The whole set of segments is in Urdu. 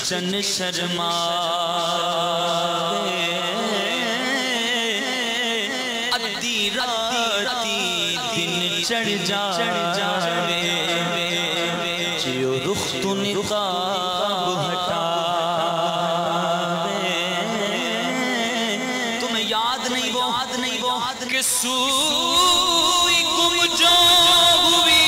چن شرما ادھی راتی دن چڑھ جاوے جیو رخ تو نقاب ہٹاوے تمہیں یاد نہیں وہ کہ سوئی گم جو ہوئی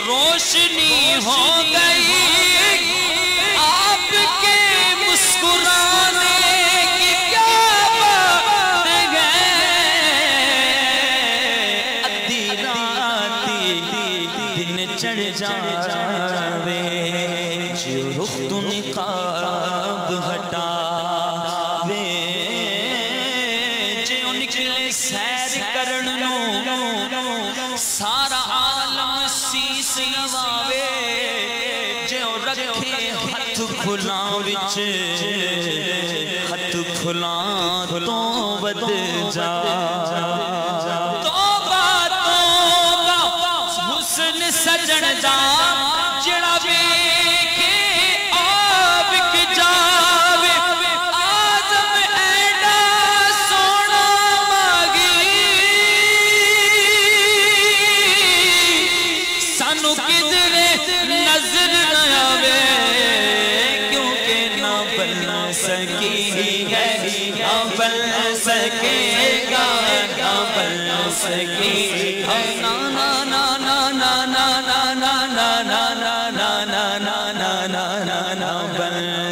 روشنی ہو گئی آپ کے مسکرانے کی کیا بات ہے ادھی راتی دن چڑھ جاوے جو رخ تو نقاب ہٹاوے جو نکلے سیر کرنوں سارا عالم سیس نواوے جو رکھے ہاتھ کھلاں وچ ہاتھ کھلاں تو بد جا توبہ حسن سجن دا جڑا ویکھے آپ کی جاوے آدم ایڈا سونا ماگی سانو کدھر نظر نہ آوے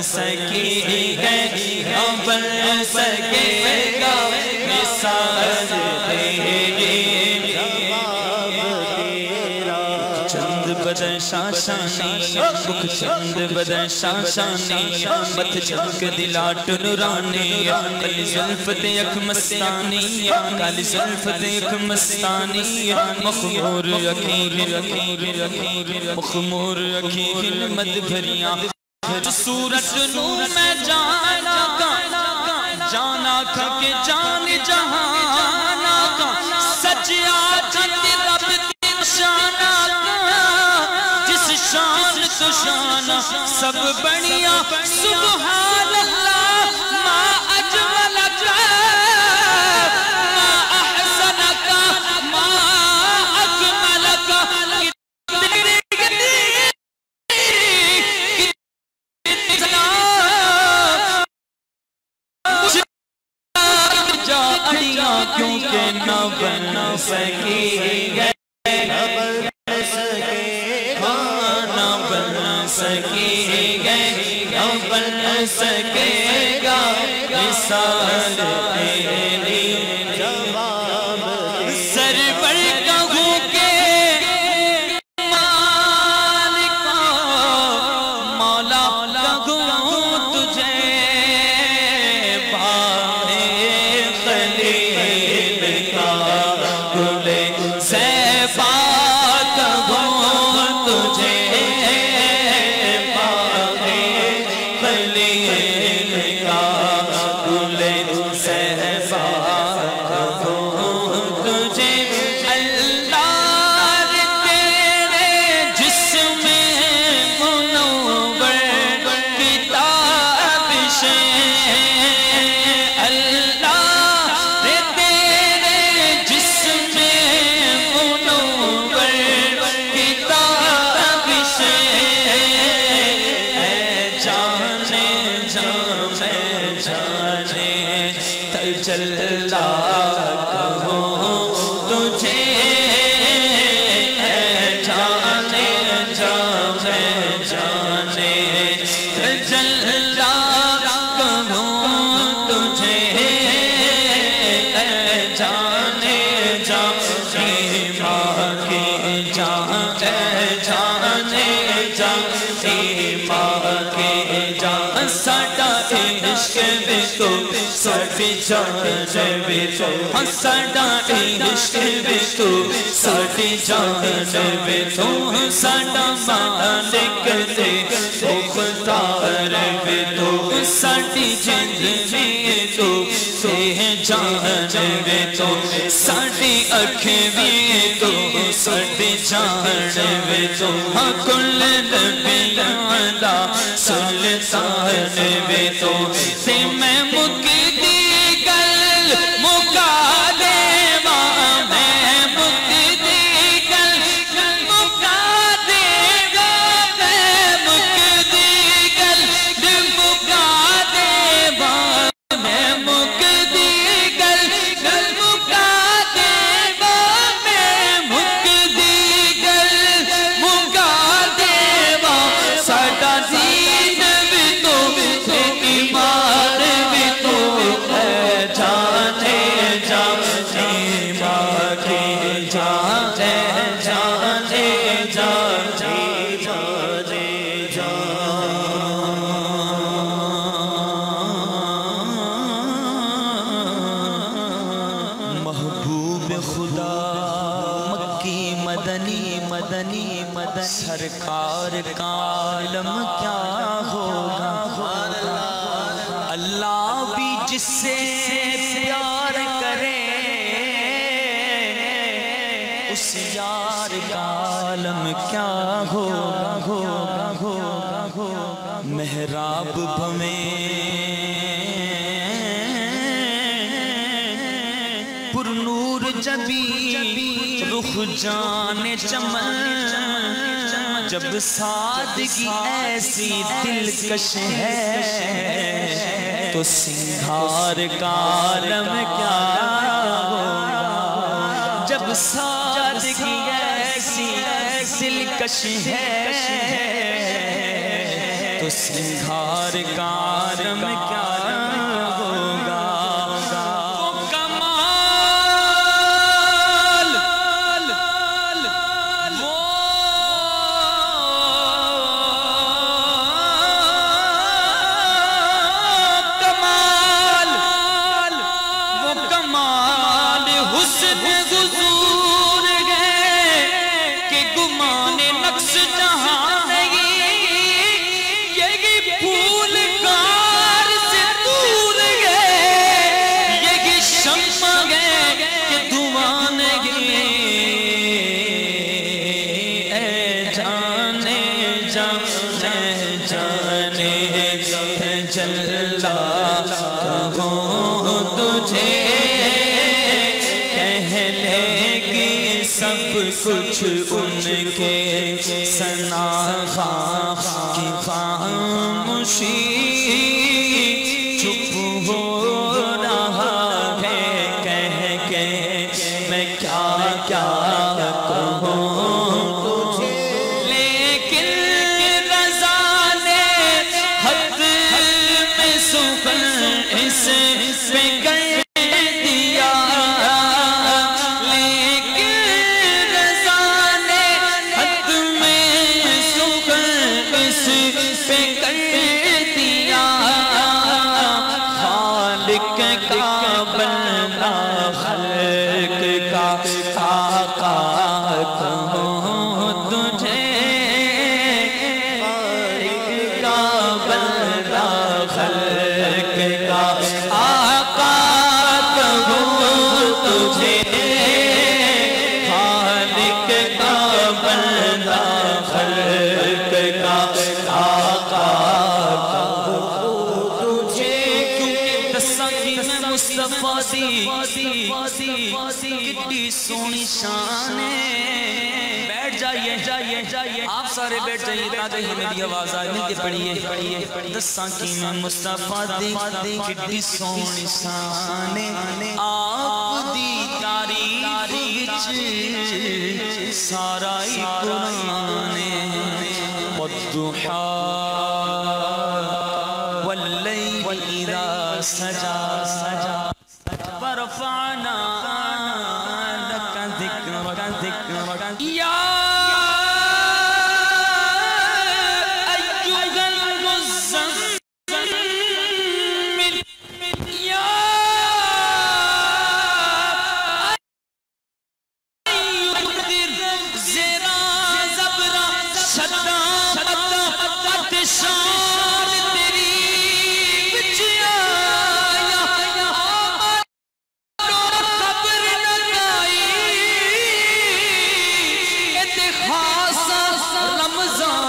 سکے گا بن سکے گا مثال تیری چند بدن شاشانی بک چند بدن شاشانی مت چمک دلاٹ نورانی کالی زلف دیکھ مستانی کالی زلف دیکھ مستانی مخمور اکھیر مخمور اکھیر مد بھریاں صورت نو میں جانا کھا کے جان جہانا کا سچیا جت رب کی شانہ جس شان تو شانہ سب بڑھیا سبحان اللہ ما اجملک ما احسنک ما اکملک کیونکہ نہ بن سکے گا نہ بن سکے گا نہ بن سکے گا مثال تیری سرور کہوں کہ مالکا مولا کہوں تجھے چلا کہوں تجھے جانے جانے جانے چلا کہوں تجھے جانے جانے ماں کے جانے جانے جانے ماں کے جانے ساڈا عشق بھی تو ساڈی جان بھی تو ساڈا عشق بھی تو ساڈی جان بھی تو ساڈا مالک تے مختار بھی تو ساڈی جند بھی تو جان بھی تو ساڈی اکھیں بھی تو ساڈی جان بھی تو کل نبیاں دا سلطان بھی تو میں مکی دی گل مکا دے ماں میں مکی دی گل مکا دے گا میں مکی دی گل مکا دے ماں میں مکی دی گل مکا دے ماں میں مکی دی گل مکا دے ماں ساڈا دین بھی تو ایمان بھی تو جانے جانے ماں کے جانے جانے جانے جانے محبوب خدا مکی مدنی مدنی مدنی سرکار کا عالم کیا ہوگا اللہ بھی جس سے پیار کرے اس یار کا عالم کیا ہوگا محراب بھویں پر نور جبی رخ جانے چمن جب سادگی ایسی دلکش ہے تو سنگھار کا عالم کیا ہوگا جب سادگی ایسی دلکش ہے تو سنگھار کار میں کیا ہوگا وہ کمال وہ کمال حسن حضور ہے کہ گمان نقص جہاں نہیں یہی پھول کار سے دور گئے یہی شمع گئے کہ دھواں نہیں اے جانے جانے جانے جلا کہوں تجھے کہنے کی سب کچھ ان کے ثنا کی خاموشی چپ ہو رہا ہے کہہ کے میں کیا کیا کہوں تجھے لیکن رضا نے حد میں سخن اس پہ کر دیا لیکن رضا نے حد میں سخن اس پہ کر دیا خالق کا بندہ خلق کا آقا کہوں تجھے خالق کا بندہ خلق کا آقا کہوں تجھے خالق کا بندہ خلق کا آقا کہوں تجھے کیونکہ دساں میں مصطفیٰ دی کتنی سونی شان ہے بیٹھ جائیے آپ سارے بیٹھ جائیے تاکہ میری آواز آئے مل کے پڑھیے دساں کی میں مصطفیٰ دی کتنی سونی شان ہے آپ دی تاریخ وچ سارا ہی قرآن ہے والضحا واللیل اذا سجا فرفعنا لك ذکرک یا ایھا المزمل یا ایھا زرا زبرا شدا شان تیری بچ آیا خبر لگائی اتخاص رمضان